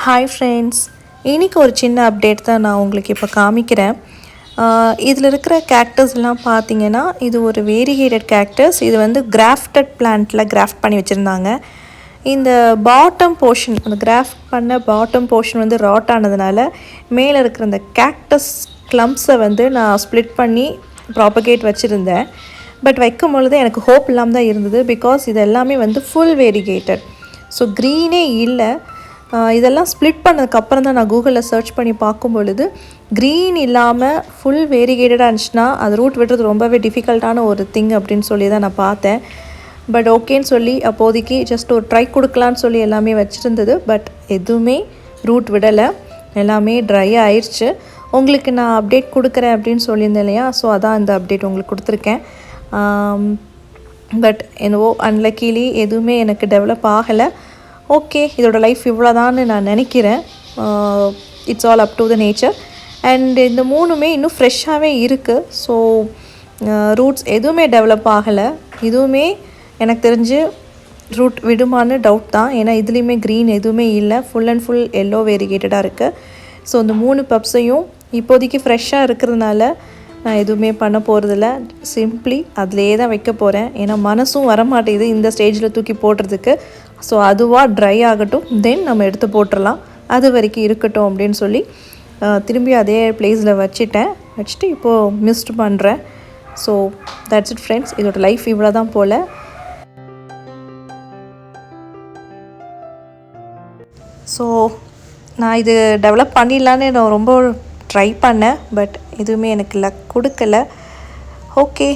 Hi friends, இன்றைக்கி ஒரு சின்ன அப்டேட் தான் நான் உங்களுக்கு இப்போ காமிக்கிறேன். இதில் இருக்கிற கேக்டஸ்லாம் பார்த்தீங்கன்னா, இது ஒரு வேரிகேட்டட் கேக்டஸ். இது வந்து கிராஃப்டட் பிளான்ட்டில் கிராஃப்ட் பண்ணி வச்சுருந்தாங்க. இந்த பாட்டம் போர்ஷன், அந்த கிராஃப்ட் பண்ண பாட்டம் போர்ஷன் வந்து ராட் ஆனதுனால மேலே இருக்கிற அந்த கேக்டஸ் கிளம்ப்ஸை வந்து நான் ஸ்ப்ளிட் பண்ணி ப்ராப்பகேட் வச்சுருந்தேன். பட் வைக்கும் பொழுது எனக்கு ஹோப் இல்லாமல் தான் இருந்தது. பிகாஸ் இது எல்லாமே வந்து ஃபுல் வேரிகேட்டட். ஸோ க்ரீனே இல்லை. இதெல்லாம் ஸ்ப்ளிட் பண்ணதுக்கப்புறம் தான் நான் கூகுளில் சர்ச் பண்ணி பார்க்கும் பொழுது க்ரீன் இல்லாமல் ஃபுல் வேரிகேட்டடாக இருந்துச்சுன்னா அது ரூட் விடுறது ரொம்பவே டிஃபிகல்ட்டான ஒரு திங் அப்படின்னு சொல்லி தான் நான் பார்த்தேன். பட் ஓகேன்னு சொல்லி அப்போதைக்கு ஜஸ்ட் ஒரு ட்ரை கொடுக்கலான்னு சொல்லி எல்லாமே வச்சுருந்தது. பட் எதுவுமே ரூட் விடலை, எல்லாமே ட்ரை ஆயிடுச்சு. உங்களுக்கு நான் அப்டேட் கொடுக்குறேன் அப்படின்னு சொல்லியிருந்தேன் இல்லையா, ஸோ அதான் இந்த அப்டேட் உங்களுக்கு கொடுத்துருக்கேன். பட் என்னவோ அன்லக்கிலி எதுவுமே எனக்கு டெவலப் ஆகலை. ஓகே, இதோட லைஃப் இவ்வளோதான்னு நான் நினைக்கிறேன். It's all up to the nature. And இந்த மூணுமே இன்னும் ஃப்ரெஷ்ஷாகவே இருக்குது. ஸோ ரூட்ஸ் எதுவுமே டெவலப் ஆகலை. இதுவுமே எனக்கு தெரிஞ்சு ரூட் விடுமான்னு டவுட் தான். ஏன்னா இதுலேயுமே க்ரீன் எதுவுமே இல்லை, ஃபுல் அண்ட் ஃபுல் எல்லோ வேரிகேட்டடாக இருக்குது. ஸோ இந்த 3 பப்ஸையும் இப்போதைக்கு ஃப்ரெஷ்ஷாக இருக்கிறதுனால நான் எதுவுமே பண்ண போகிறதில்ல. சிம்ப்ளி அதிலே தான் வைக்க போகிறேன். ஏன்னா மனசும் வரமாட்டேங்குது இந்த ஸ்டேஜில் தூக்கி போடுறதுக்கு. ஸோ அதுவாக ட்ரை ஆகட்டும், தென் நம்ம எடுத்து போட்டுடலாம். அது வரைக்கும் இருக்கட்டும் அப்படின்னு சொல்லி திரும்பி அதே பிளேஸில் வச்சுட்டு இப்போது மிஸ்ட் பண்ணுறேன். So that's it friends. இதோட லைஃப் இவ்வளோ தான் போல். ஸோ நான் இது டெவலப் பண்ணிடலான்னு நான் ரொம்ப ட்ரை பண்ணேன். பட் எதுவுமே எனக்கு லக் கொடுக்கல. ஓகே,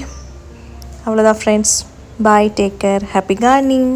அவ்வளோதான் ஃப்ரெண்ட்ஸ். பாய், டேக் கேர், ஹாப்பி கார்டனிங்.